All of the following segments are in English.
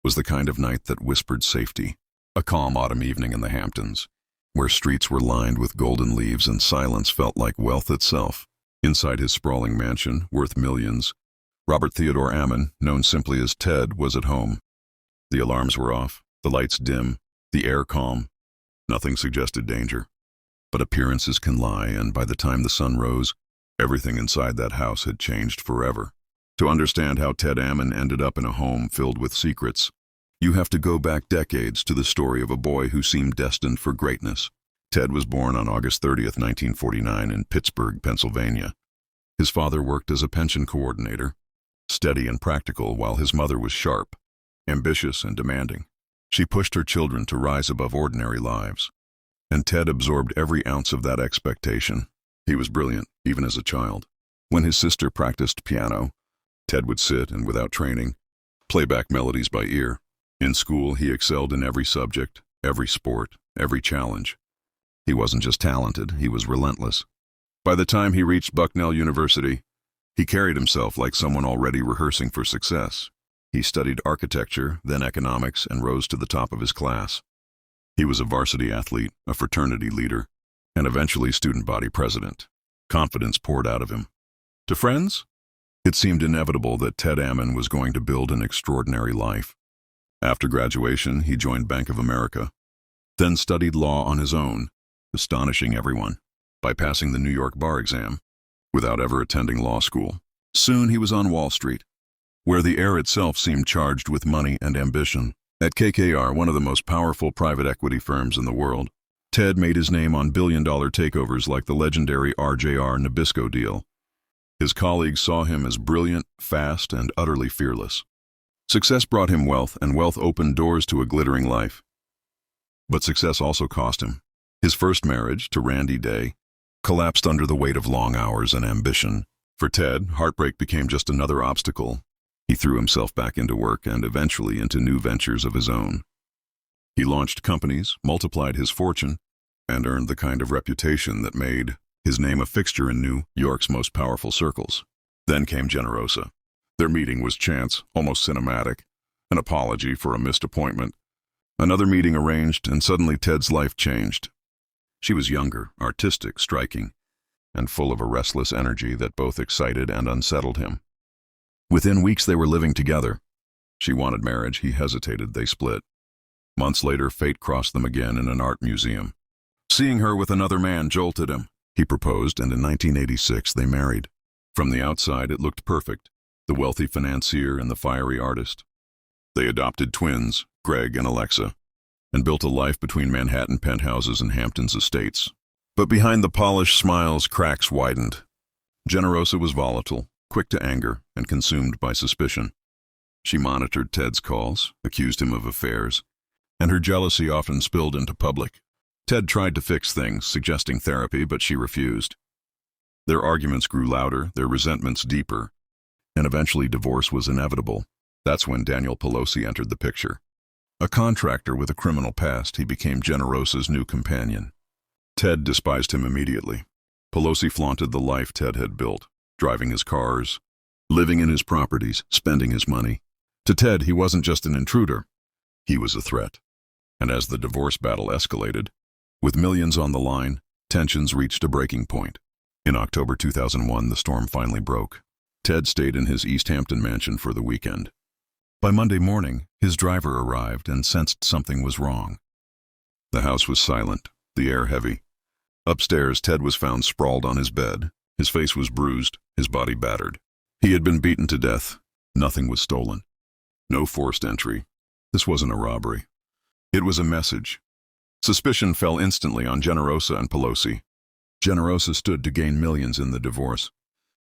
was the kind of night that whispered safety. A calm autumn evening in the Hamptons, where streets were lined with golden leaves and silence felt like wealth itself. Inside his sprawling mansion, worth millions, Robert Theodore Ammon, known simply as Ted, was at home. The alarms were off, the lights dim, the air calm. Nothing suggested danger. But appearances can lie, and by the time the sun rose, everything inside that house had changed forever. To understand how Ted Ammon ended up in a home filled with secrets, you have to go back decades to the story of a boy who seemed destined for greatness. Ted was born on August 30th, 1949 in Pittsburgh, Pennsylvania. His father worked as a pension coordinator, steady and practical, while his mother was sharp, ambitious and demanding. She pushed her children to rise above ordinary lives, and Ted absorbed every ounce of that expectation. He was brilliant, even as a child. When his sister practiced piano, Ted would sit and, without training, play back melodies by ear. In school, he excelled in every subject, every sport, every challenge. He wasn't just talented, he was relentless. By the time he reached Bucknell University, he carried himself like someone already rehearsing for success. He studied architecture, then economics, and rose to the top of his class. He was a varsity athlete, a fraternity leader, and eventually student body president. Confidence poured out of him. To friends, it seemed inevitable that Ted Ammon was going to build an extraordinary life. After graduation, he joined Bank of America, then studied law on his own, astonishing everyone by passing the New York bar exam without ever attending law school. Soon he was on Wall Street, where the air itself seemed charged with money and ambition. At KKR, one of the most powerful private equity firms in the world, Ted made his name on billion-dollar takeovers like the legendary RJR Nabisco deal. His colleagues saw him as brilliant, fast, and utterly fearless. Success brought him wealth, and wealth opened doors to a glittering life. But success also cost him. His first marriage, to Randy Day, collapsed under the weight of long hours and ambition. For Ted, heartbreak became just another obstacle. He threw himself back into work and eventually into new ventures of his own. He launched companies, multiplied his fortune, and earned the kind of reputation that made his name a fixture in New York's most powerful circles. Then came Generosa. Their meeting was chance, almost cinematic, an apology for a missed appointment. Another meeting arranged, and suddenly Ted's life changed. She was younger, artistic, striking, and full of a restless energy that both excited and unsettled him. Within weeks they were living together. She wanted marriage, he hesitated, they split. Months later, fate crossed them again in an art museum. Seeing her with another man jolted him. He proposed, and in 1986 they married. From the outside, it looked perfect, the wealthy financier and the fiery artist. They adopted twins, Greg and Alexa, and built a life between Manhattan penthouses and Hamptons estates. But behind the polished smiles, cracks widened. Generosa was volatile, quick to anger, and consumed by suspicion. She monitored Ted's calls, accused him of affairs, and her jealousy often spilled into public. Ted tried to fix things, suggesting therapy, but she refused. Their arguments grew louder, their resentments deeper, and eventually divorce was inevitable. That's when Daniel Pelosi entered the picture. A contractor with a criminal past, he became Generosa's new companion. Ted despised him immediately. Pelosi flaunted the life Ted had built, driving his cars, living in his properties, spending his money. To Ted, he wasn't just an intruder. He was a threat. And as the divorce battle escalated, with millions on the line, tensions reached a breaking point. In October 2001, the storm finally broke. Ted stayed in his East Hampton mansion for the weekend. By Monday morning, his driver arrived and sensed something was wrong. The house was silent, the air heavy. Upstairs, Ted was found sprawled on his bed. His face was bruised, his body battered. He had been beaten to death. Nothing was stolen. No forced entry. This wasn't a robbery. It was a message. Suspicion fell instantly on Generosa and Pelosi. Generosa stood to gain millions in the divorce.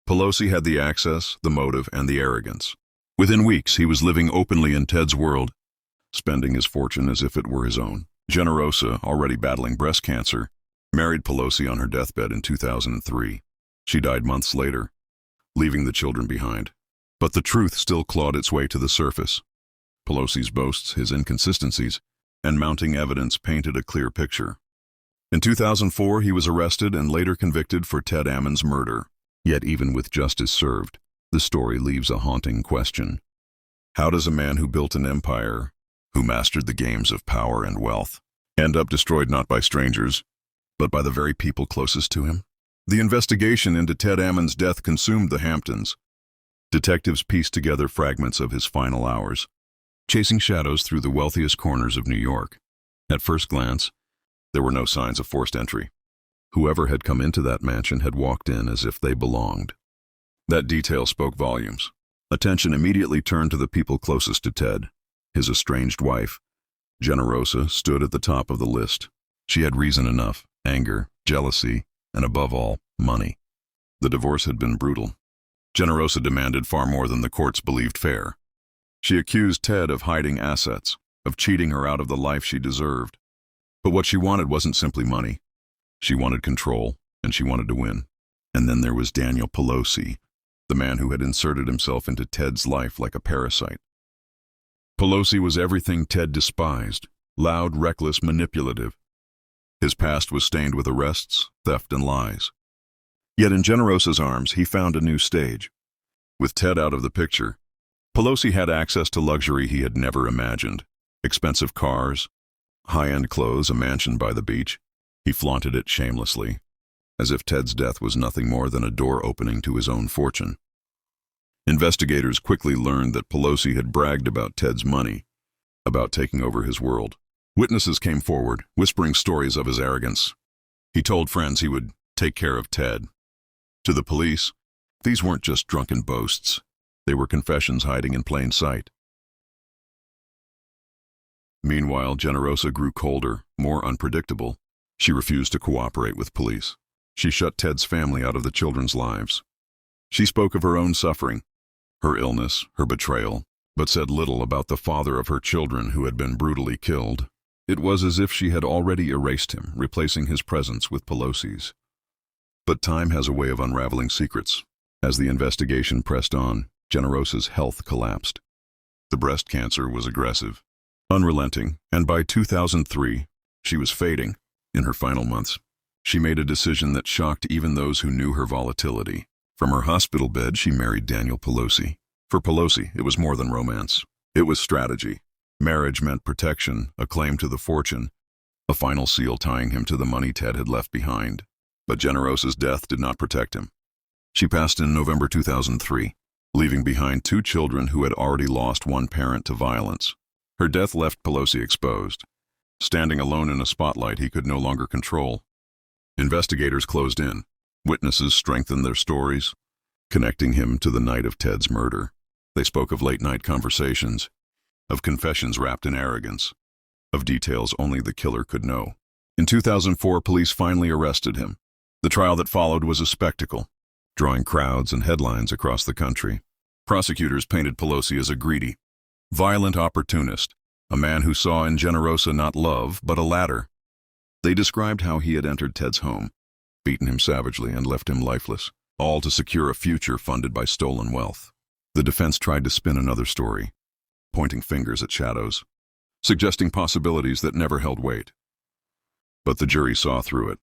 Pelosi had the access, the motive, and the arrogance. Within weeks, he was living openly in Ted's world, spending his fortune as if it were his own. Generosa, already battling breast cancer, married Pelosi on her deathbed in 2003. She died months later, leaving the children behind. But the truth still clawed its way to the surface. Pelosi's boasts, his inconsistencies, and mounting evidence painted a clear picture. In 2004, he was arrested and later convicted for Ted Ammon's murder. Yet even with justice served, the story leaves a haunting question. How does a man who built an empire, who mastered the games of power and wealth, end up destroyed not by strangers, but by the very people closest to him? The investigation into Ted Ammon's death consumed the Hamptons. Detectives pieced together fragments of his final hours, chasing shadows through the wealthiest corners of New York. At first glance, there were no signs of forced entry. Whoever had come into that mansion had walked in as if they belonged. That detail spoke volumes. Attention immediately turned to the people closest to Ted. His estranged wife, Generosa, stood at the top of the list. She had reason enough: anger, jealousy, and above all, money. The divorce had been brutal. Generosa demanded far more than the courts believed fair. She accused Ted of hiding assets, of cheating her out of the life she deserved. But what she wanted wasn't simply money. She wanted control, and she wanted to win. And then there was Daniel Pelosi, the man who had inserted himself into Ted's life like a parasite. Pelosi was everything Ted despised: loud, reckless, manipulative. His past was stained with arrests, theft, and lies. Yet in Generosa's arms, he found a new stage. With Ted out of the picture, Pelosi had access to luxury he had never imagined: expensive cars, high-end clothes, a mansion by the beach. He flaunted it shamelessly, as if Ted's death was nothing more than a door opening to his own fortune. Investigators quickly learned that Pelosi had bragged about Ted's money, about taking over his world. Witnesses came forward, whispering stories of his arrogance. He told friends he would take care of Ted. To the police, these weren't just drunken boasts. They were confessions hiding in plain sight. Meanwhile, Generosa grew colder, more unpredictable. She refused to cooperate with police. She shut Ted's family out of the children's lives. She spoke of her own suffering, her illness, her betrayal, but said little about the father of her children who had been brutally killed. It was as if she had already erased him, replacing his presence with Pelosi's. But time has a way of unraveling secrets. As the investigation pressed on, Generosa's health collapsed. The breast cancer was aggressive, unrelenting, and by 2003, she was fading. In her final months, she made a decision that shocked even those who knew her volatility. From her hospital bed, she married Daniel Pelosi. For Pelosi, it was more than romance. It was strategy. Marriage meant protection, a claim to the fortune, a final seal tying him to the money Ted had left behind. But Generosa's death did not protect him. She passed in November 2003, leaving behind 2 children who had already lost one parent to violence. Her death left Pelosi exposed, standing alone in a spotlight he could no longer control. Investigators closed in. Witnesses strengthened their stories, connecting him to the night of Ted's murder. They spoke of late-night conversations, of confessions wrapped in arrogance, of details only the killer could know. In 2004, police finally arrested him. The trial that followed was a spectacle, drawing crowds and headlines across the country. Prosecutors painted Pelosi as a greedy, violent opportunist, a man who saw in Generosa not love, but a ladder. They described how he had entered Ted's home, beaten him savagely, and left him lifeless, all to secure a future funded by stolen wealth. The defense tried to spin another story, pointing fingers at shadows, suggesting possibilities that never held weight. But the jury saw through it.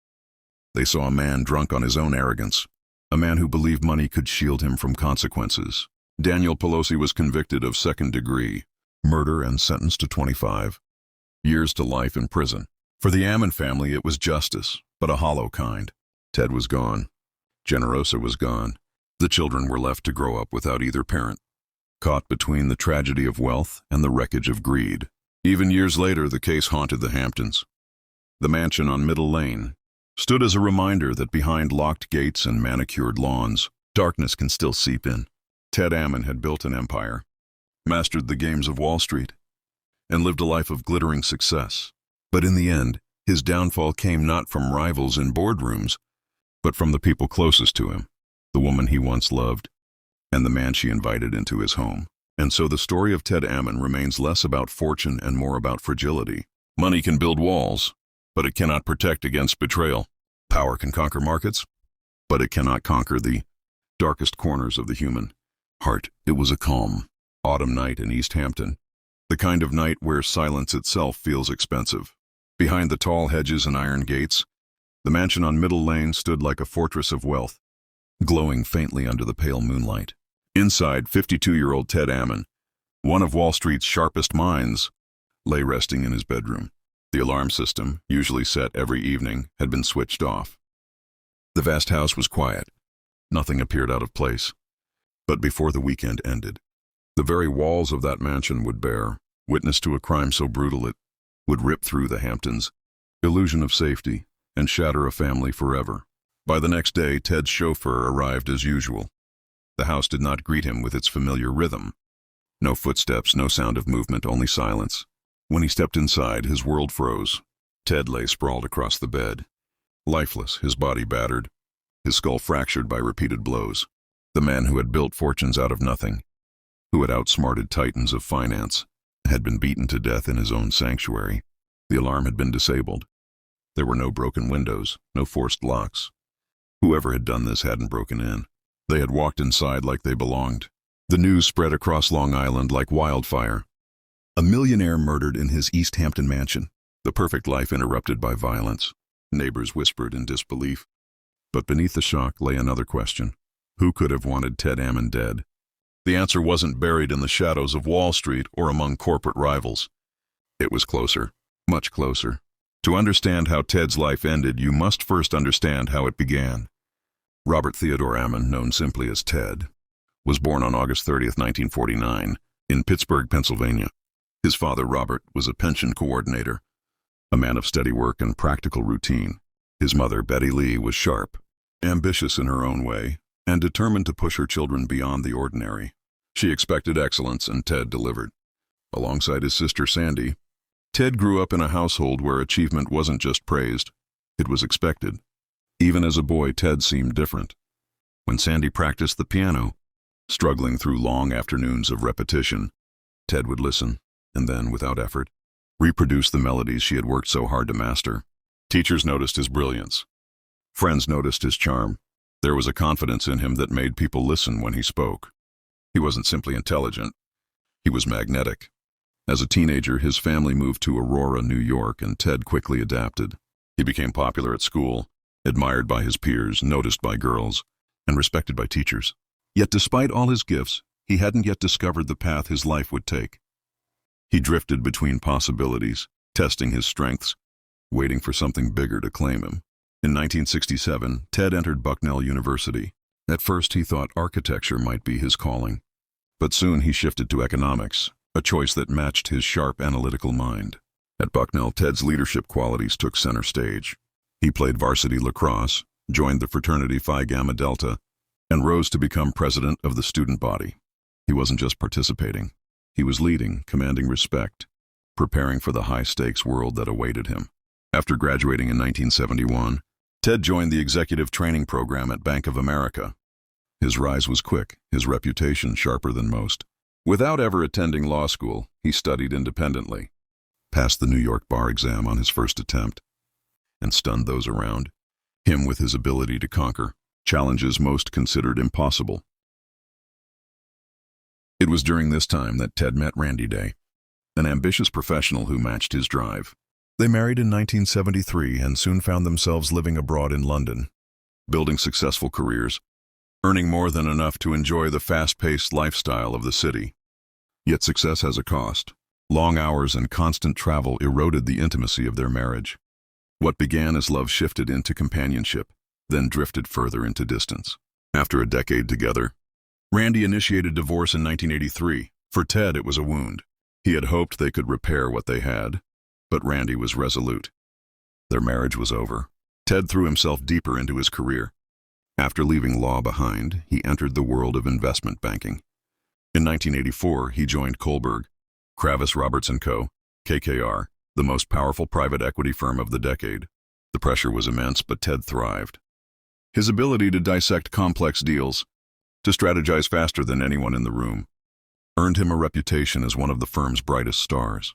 They saw a man drunk on his own arrogance, a man who believed money could shield him from consequences. Daniel Pelosi was convicted of second-degree murder and sentenced to 25 years to life in prison. For the Ammon family, it was justice, but a hollow kind. Ted was gone. Generosa was gone. The children were left to grow up without either parent, caught between the tragedy of wealth and the wreckage of greed. Even years later, the case haunted the Hamptons. The mansion on Middle Lane stood as a reminder that behind locked gates and manicured lawns, darkness can still seep in. Ted Ammon had built an empire, mastered the games of Wall Street, and lived a life of glittering success. But in the end, his downfall came not from rivals in boardrooms, but from the people closest to him, the woman he once loved, and the man she invited into his home. And so the story of Ted Ammon remains less about fortune and more about fragility. Money can build walls, but it cannot protect against betrayal. Power can conquer markets, but it cannot conquer the darkest corners of the human heart. It was a calm autumn night in East Hampton, the kind of night where silence itself feels expensive. Behind the tall hedges and iron gates, the mansion on Middle Lane stood like a fortress of wealth, glowing faintly under the pale moonlight. Inside, 52-year-old Ted Ammon, one of Wall Street's sharpest minds, lay resting in his bedroom. The alarm system, usually set every evening, had been switched off. The vast house was quiet. Nothing appeared out of place. But before the weekend ended, the very walls of that mansion would bear witness to a crime so brutal it would rip through the Hamptons' illusion of safety and shatter a family forever. By the next day, Ted's chauffeur arrived as usual. The house did not greet him with its familiar rhythm. No footsteps, no sound of movement, only silence. When he stepped inside, his world froze. Ted lay sprawled across the bed, lifeless, his body battered, his skull fractured by repeated blows. The man who had built fortunes out of nothing, who had outsmarted titans of finance, had been beaten to death in his own sanctuary. The alarm had been disabled. There were no broken windows, no forced locks. Whoever had done this hadn't broken in. They had walked inside like they belonged. The news spread across Long Island like wildfire. A millionaire murdered in his East Hampton mansion. The perfect life interrupted by violence. Neighbors whispered in disbelief. But beneath the shock lay another question. Who could have wanted Ted Ammon dead? The answer wasn't buried in the shadows of Wall Street or among corporate rivals. It was closer, much closer. To understand how Ted's life ended, you must first understand how it began. Robert Theodore Ammon, known simply as Ted, was born on August 30th, 1949, in Pittsburgh, Pennsylvania. His father, Robert, was a pension coordinator, a man of steady work and practical routine. His mother, Betty Lee, was sharp, ambitious in her own way, and determined to push her children beyond the ordinary. She expected excellence, and Ted delivered. Alongside his sister, Sandy, Ted grew up in a household where achievement wasn't just praised, it was expected. Even as a boy, Ted seemed different. When Sandy practiced the piano, struggling through long afternoons of repetition, Ted would listen, and then, without effort, reproduce the melodies she had worked so hard to master. Teachers noticed his brilliance. Friends noticed his charm. There was a confidence in him that made people listen when he spoke. He wasn't simply intelligent. He was magnetic. As a teenager, his family moved to Aurora, New York, and Ted quickly adapted. He became popular at school, admired by his peers, noticed by girls, and respected by teachers. Yet despite all his gifts, he hadn't yet discovered the path his life would take. He drifted between possibilities, testing his strengths, waiting for something bigger to claim him. In 1967, Ted entered Bucknell University. At first, he thought architecture might be his calling. But soon he shifted to economics, a choice that matched his sharp analytical mind. At Bucknell, Ted's leadership qualities took center stage. He played varsity lacrosse, joined the fraternity Phi Gamma Delta, and rose to become president of the student body. He wasn't just participating. He was leading, commanding respect, preparing for the high-stakes world that awaited him. After graduating in 1971, Ted joined the executive training program at Bank of America. His rise was quick, his reputation sharper than most. Without ever attending law school, he studied independently, passed the New York bar exam on his first attempt, and stunned those around him with his ability to conquer challenges most considered impossible. It was during this time that Ted met Randy Day, an ambitious professional who matched his drive. They married in 1973 and soon found themselves living abroad in London, building successful careers, earning more than enough to enjoy the fast-paced lifestyle of the city. Yet success has a cost. Long hours and constant travel eroded the intimacy of their marriage. What began as love shifted into companionship, then drifted further into distance. After a decade together, Randy initiated divorce in 1983. For Ted, it was a wound. He had hoped they could repair what they had, but Randy was resolute. Their marriage was over. Ted threw himself deeper into his career. After leaving law behind, he entered the world of investment banking. In 1984, he joined Kohlberg, Kravis Roberts & Co., KKR, the most powerful private equity firm of the decade. The pressure was immense, but Ted thrived. His ability to dissect complex deals, to strategize faster than anyone in the room, earned him a reputation as one of the firm's brightest stars.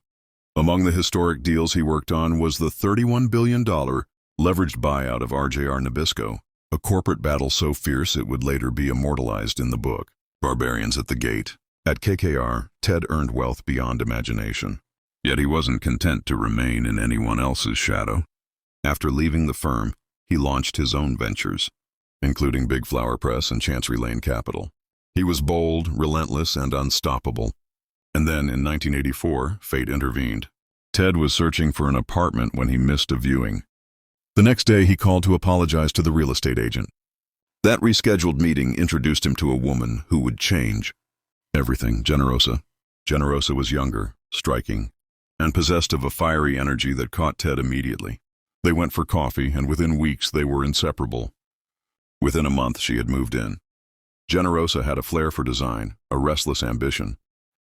Among the historic deals he worked on was the $31 billion leveraged buyout of RJR Nabisco, a corporate battle so fierce it would later be immortalized in the book, Barbarians at the Gate. At KKR, Ted earned wealth beyond imagination. Yet he wasn't content to remain in anyone else's shadow. After leaving the firm, he launched his own ventures, including Big Flower Press and Chancery Lane Capital. He was bold, relentless, and unstoppable. And then, in 1984, fate intervened. Ted was searching for an apartment when he missed a viewing. The next day, he called to apologize to the real estate agent. That rescheduled meeting introduced him to a woman who would change everything. Generosa. Generosa was younger, striking, and possessed of a fiery energy that caught Ted immediately. They went for coffee, and within weeks they were inseparable. Within a month, she had moved in. Generosa had a flair for design, a restless ambition,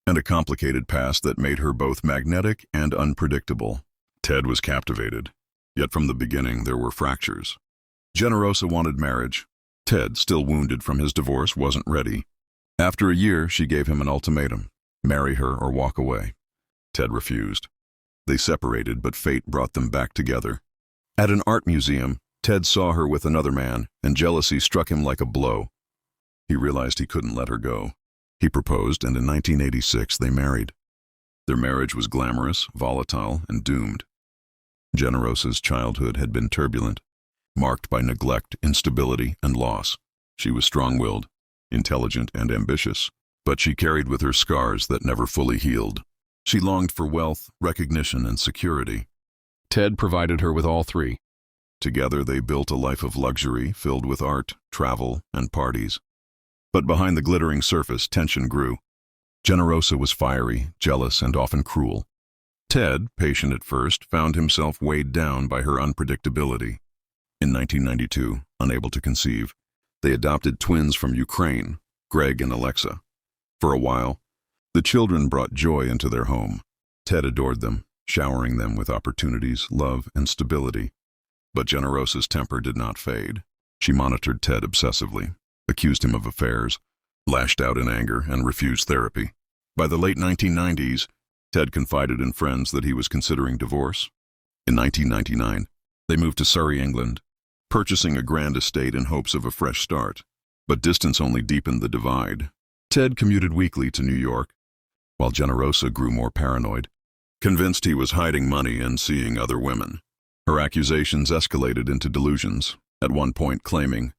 and a complicated past that made her both magnetic and unpredictable. Ted was captivated, yet from the beginning there were fractures. Generosa wanted marriage. Ted, still wounded from his divorce, wasn't ready. After a year, she gave him an ultimatum: marry her or walk away. Ted refused. They separated, but fate brought them back together. At an art museum, Ted saw her with another man, and jealousy struck him like a blow. He realized he couldn't let her go. He proposed, and in 1986 they married. Their marriage was glamorous, volatile, and doomed. Generosa's childhood had been turbulent, marked by neglect, instability, and loss. She was strong-willed, intelligent, and ambitious, but she carried with her scars that never fully healed. She longed for wealth, recognition, and security. Ted provided her with all three. Together they built a life of luxury filled with art, travel, and parties. But behind the glittering surface, tension grew. Generosa was fiery, jealous, and often cruel. Ted, patient at first, found himself weighed down by her unpredictability. In 1992, unable to conceive, they adopted twins from Ukraine, Greg and Alexa. For a while, the children brought joy into their home. Ted adored them, showering them with opportunities, love, and stability. But Generosa's temper did not fade. She monitored Ted obsessively, accused him of affairs, lashed out in anger, and refused therapy. By the late 1990s, Ted confided in friends that he was considering divorce. In 1999, they moved to Surrey, England, purchasing a grand estate in hopes of a fresh start. But distance only deepened the divide. Ted commuted weekly to New York, while Generosa grew more paranoid, convinced he was hiding money and seeing other women. Her accusations escalated into delusions, at one point claiming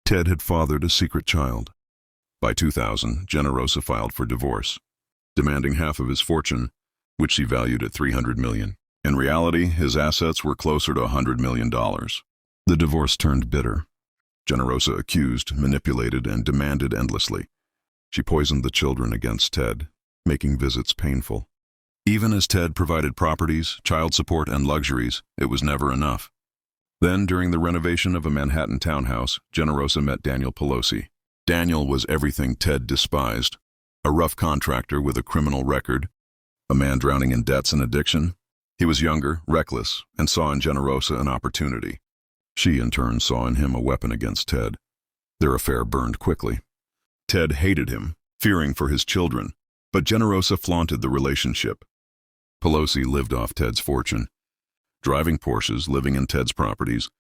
Ted had fathered a secret child. By 2000, Generosa filed for divorce, demanding half of his fortune, which she valued at $300 million. In reality, his assets were closer to $100 million. The divorce turned bitter. Generosa accused, manipulated, and demanded endlessly. She poisoned the children against Ted, making visits painful. Even as Ted provided properties, child support, and luxuries, it was never enough. Then, during the renovation of a Manhattan townhouse, Generosa met Daniel Pelosi. Daniel was everything Ted despised: a rough contractor with a criminal record, a man drowning in debts and addiction. He was younger, reckless, and saw in Generosa an opportunity. She, in turn, saw in him a weapon against Ted. Their affair burned quickly. Ted hated him, fearing for his children, but Generosa flaunted the relationship. Pelosi lived off Ted's fortune, driving Porsches, living in Ted's properties,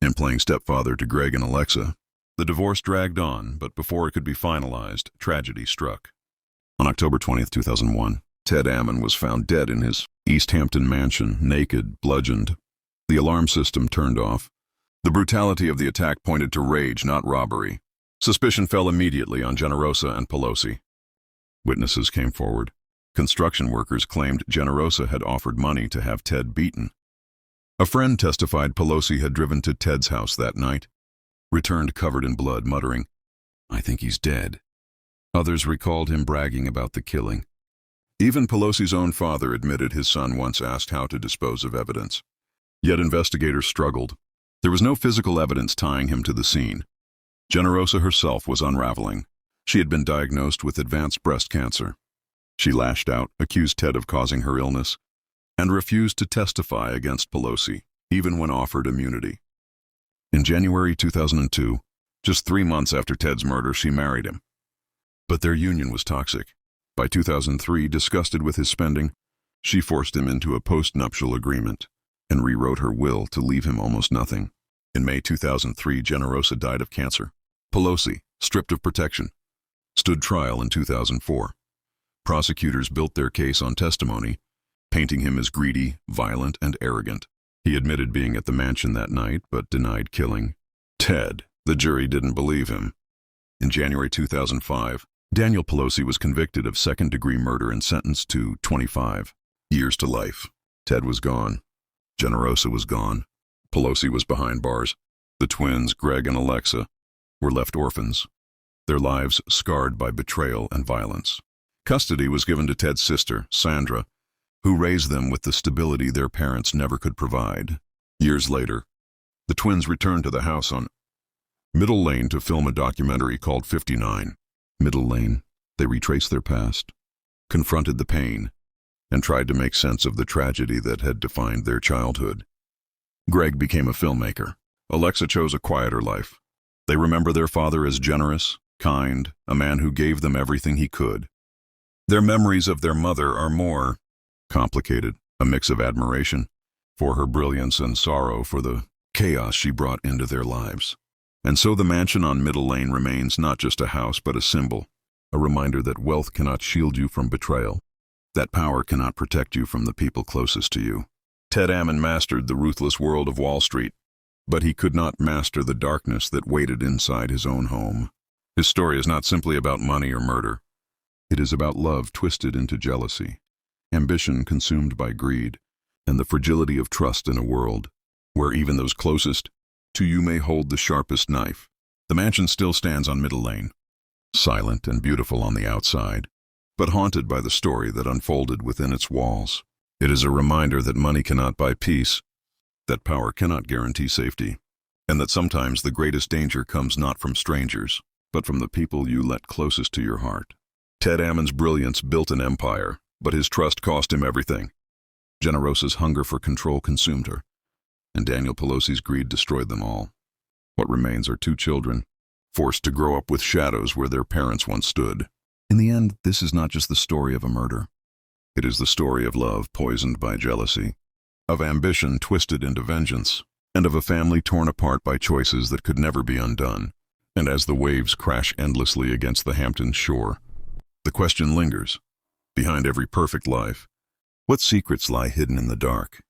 and playing stepfather to Greg and Alexa. The divorce dragged on, but before it could be finalized, tragedy struck. On October 20, 2001, Ted Ammon was found dead in his East Hampton mansion, naked, bludgeoned. The alarm system turned off. The brutality of the attack pointed to rage, not robbery. Suspicion fell immediately on Generosa and Pelosi. Witnesses came forward. Construction workers claimed Generosa had offered money to have Ted beaten. A friend testified Pelosi had driven to Ted's house that night, returned covered in blood, muttering, "I think he's dead." Others recalled him bragging about the killing. Even Pelosi's own father admitted his son once asked how to dispose of evidence. Yet investigators struggled. There was no physical evidence tying him to the scene. Generosa herself was unraveling. She had been diagnosed with advanced breast cancer. She lashed out, accused Ted of causing her illness, and refused to testify against Pelosi, even when offered immunity. In January 2002, just 3 months after Ted's murder, she married him. But their union was toxic. By 2003, disgusted with his spending, she forced him into a post-nuptial agreement and rewrote her will to leave him almost nothing. In May 2003, Generosa died of cancer. Pelosi, stripped of protection, stood trial in 2004. Prosecutors built their case on testimony, painting him as greedy, violent, and arrogant. He admitted being at the mansion that night, but denied killing Ted. The jury didn't believe him. In January 2005, Daniel Pelosi was convicted of second-degree murder and sentenced to 25 years to life. Ted was gone. Generosa was gone. Pelosi was behind bars. The twins, Greg and Alexa, were left orphans, their lives scarred by betrayal and violence. Custody was given to Ted's sister, Sandra, who raised them with the stability their parents never could provide. Years later, the twins returned to the house on Middle Lane to film a documentary called 59. Middle Lane. They retraced their past, confronted the pain, and tried to make sense of the tragedy that had defined their childhood. Greg became a filmmaker. Alexa chose a quieter life. They remember their father as generous, kind, a man who gave them everything he could. Their memories of their mother are more complicated, a mix of admiration for her brilliance and sorrow for the chaos she brought into their lives. And so the mansion on Middle Lane remains not just a house but a symbol, a reminder that wealth cannot shield you from betrayal, that power cannot protect you from the people closest to you. Ted Ammon mastered the ruthless world of Wall Street, but he could not master the darkness that waited inside his own home. His story is not simply about money or murder. It is about love twisted into jealousy, ambition consumed by greed, and the fragility of trust in a world where even those closest to you may hold the sharpest knife. The mansion still stands on Middle Lane, silent and beautiful on the outside, but haunted by the story that unfolded within its walls. It is a reminder that money cannot buy peace, that power cannot guarantee safety, and that sometimes the greatest danger comes not from strangers, but from the people you let closest to your heart. Ted Ammon's brilliance built an empire, but his trust cost him everything. Generosa's hunger for control consumed her, and Daniel Pelosi's greed destroyed them all. What remains are two children, forced to grow up with shadows where their parents once stood. In the end, this is not just the story of a murder. It is the story of love poisoned by jealousy, of ambition twisted into vengeance, and of a family torn apart by choices that could never be undone. And as the waves crash endlessly against the Hamptons shore, the question lingers. Behind every perfect life, what secrets lie hidden in the dark?